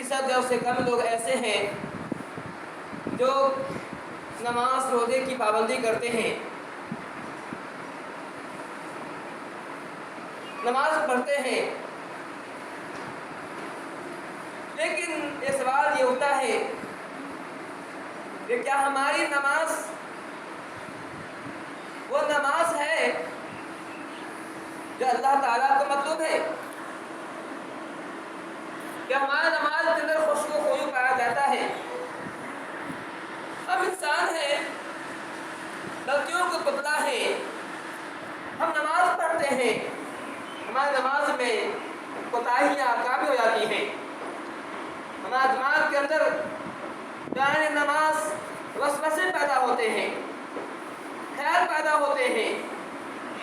50% یا اس سے کم لوگ ایسے ہیں جو نماز روزے کی پابندی کرتے ہیں، نماز پڑھتے ہیں، لیکن یہ سوال یہ ہوتا ہے کہ کیا ہماری نماز وہ نماز ہے جو اللہ تعالیٰ کو مطلوب ہے؟ کہ ہماری نماز کے اندر خشوع و خضوع پایا جاتا ہے؟ ہم انسان ہیں، غلطیوں کو پتلا ہے، ہم نماز پڑھتے ہیں، ہماری نماز میں کوتاہیاں کافی ہو جاتی ہیں، ہمارے دماغ کے اندر جانے نماز وسوسے پیدا ہوتے ہیں، خیال پیدا ہوتے ہیں،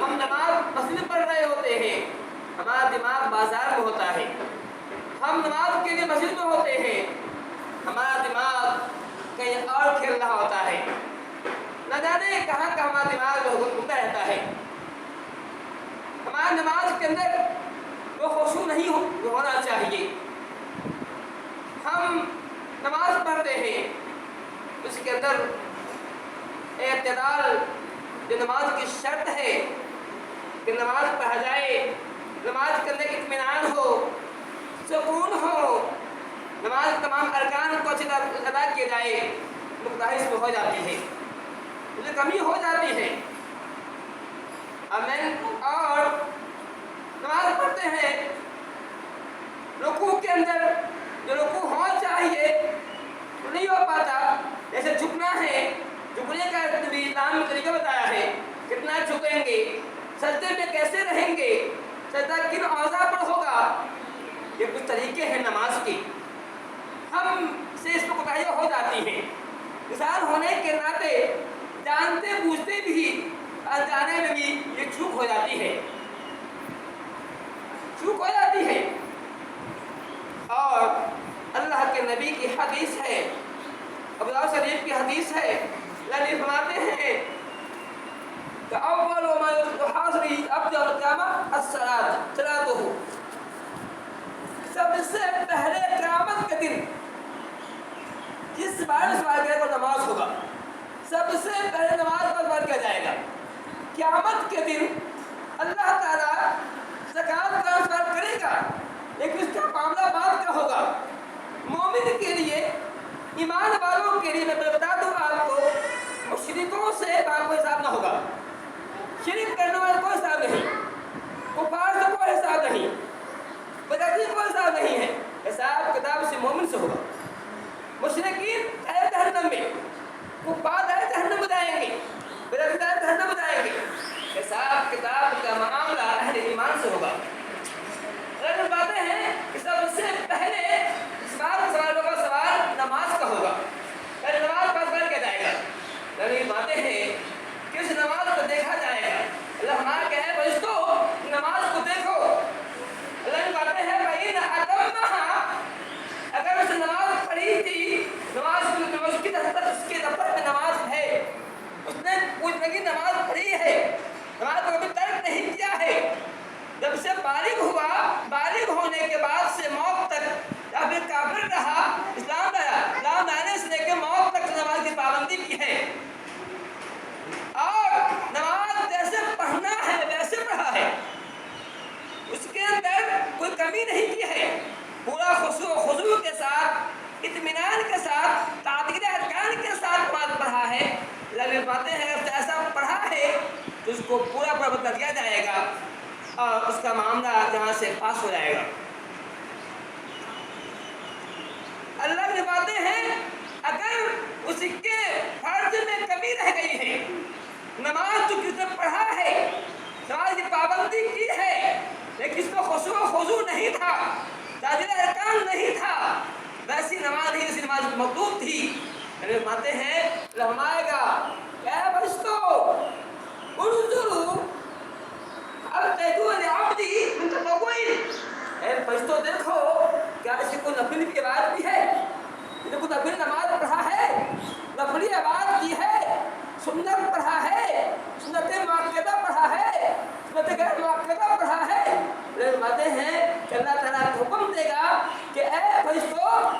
ہم نماز مسجد پڑھ رہے ہوتے ہیں، ہمارا دماغ بازار میں ہوتا ہے، ہم نماز کے لیے مسجد میں ہوتے ہیں، ہمارا دماغ کہیں اور کھیل رہا ہوتا ہے، نہ جانے کہاں کا ہمارا دماغ گھومتا رہتا ہے۔ ہماری نماز کے اندر وہ خشوع نہیں ہونا چاہیے۔ ہم نماز پڑھتے ہیں، اس کے اندر اعتدال جو نماز کی شرط ہے کہ نماز پڑھا جائے، نماز کے اندر اطمینان ہو، سکون ہو، نماز کے تمام ارکان کو اچھی طرح ادا کیا جائے، نقطہ اس میں ہو جاتی ہے، مجھے کمی ہو جاتی ہے۔ اور نماز پڑھتے ہیں، رکوع کے اندر جو رکوع ہونا چاہیے وہ نہیں ہو پاتا، جیسے جھکنا ہے، جھکنے کا بھی اسلام میں طریقہ بتایا ہے، کتنا جھکیں گے، سجدے میں کیسے رہیں گے، سجدہ کن اعضاء پر ہوگا، یہ کچھ طریقے ہیں نماز کے، ہم سے اس میں کوتاہیاں ہو جاتی ہیں۔ انسان ہونے کے ناطے جانتے بوجھتے بھی انجانے میں بھی یہ چوک ہو جاتی ہے، چوک ہو جاتی ہے۔ اور اللہ کے نبی کی حدیث ہے، ابو داؤد شریف کی حدیث ہے، اللہ نبی فرماتے ہیں کہ اول ما یحاسب العبد یوم القیامہ الصلاۃ، سب سے پہلے قیامت کے دن جس بارے میں سوال کرے گا نماز ہوگا، سب سے پہلے نماز پر سوال کیا جائے گا۔ قیامت کے دن اللہ تعالیٰ زکوٰۃ کا سوال کرے گا، لیکن اس کا معاملہ بعد کا ہوگا۔ مومن کے لیے، ایمان والوں کے لیے میں بتا دوں آپ کو، مشرکوں سے آپ کو حساب نہ ہوگا، شرک کرنے والے کوئی حساب نہیں، کفار سے کوئی حساب نہیں، بدعتی کوئی حساب نہیں ہے، حساب کتاب سے مومن سے ہوگا۔ مشرکین اہل جہنم میں، کفار اہل جہنم میں جائیں گے، بدعتی اہل جہنم میں جائیں گے، حساب کتاب کا معاملہ اہل ایمان سے ہوگا۔ اگر باتیں ہیں کہ سب سے پہلے اس بات کا سوال ہوگا، سوال نماز کا ہوگا، پہلے نماز پر سوال کیا جائے گا۔ اگر باتیں ہیں کہ اس نماز کو دیکھا جائے گا، اللہ ہمارا کہہ ہے فرشتوں نماز کو دیکھو، اللہ کی باتیں ہیں بھائی اگر اس نماز پڑھی تھی، نماز کی دفتر، اس کے دفتر میں نماز ہے، اس نے پوری زندگی نماز پڑھی ہے، نماز کو کبھی ترک نہیں کیا ہے، جب سے بالغ ہوا، بالغ ہونے کے بعد سے موت تک یا پھر کافر رہا، اسلام لایا، اسلام لانے سے لے کے موت تک نماز کی پابندی کی ہے، اور نماز جیسے پڑھنا ہے ویسے پڑھا ہے، اس کے اندر کوئی کمی نہیں کی ہے، پورا خشوع و خضوع کے ساتھ، اطمینان کے ساتھ، تعدیل ارکان کے ساتھ نماز پڑھا ہے۔ لگے باتیں ہیں اگر ایسا پڑھا ہے تو اس کو پورا بدلا دیا جائے گا اور اس کا معاملہ جہاں سے پاس ہو جائے گا۔ اللہ کی باتیں ہیں اگر اس کے فرض میں کمی رہ گئی ہے، نماز جو کس نے پڑھا ہے، نماز کی پابندی کی ہے، لیکن اس میں خشوع و خضوع نہیں تھا، تعدیل ارکان نہیں تھا، ویسی نماز نہیں، جیسی نماز مطلوب تھی، باتیں ہیں رحمائے گا اے فرشتوں انظروا اب تیجو لعبدی من تطوعی، اے فرشتوں دیکھو کیا اس کی کوئی نفل کی عبادت بھی ہے، اس نے کوئی نفل نماز پڑھا ہے، نفلی عبادت کی ہے، سنت پڑھا ہے، سنت مؤکدہ پڑھا ہے، سنت غیر مؤکدہ پڑھا ہے، باتیں ہیں کہ اللہ تعالیٰ حکم دے گا کہ اے فرشتوں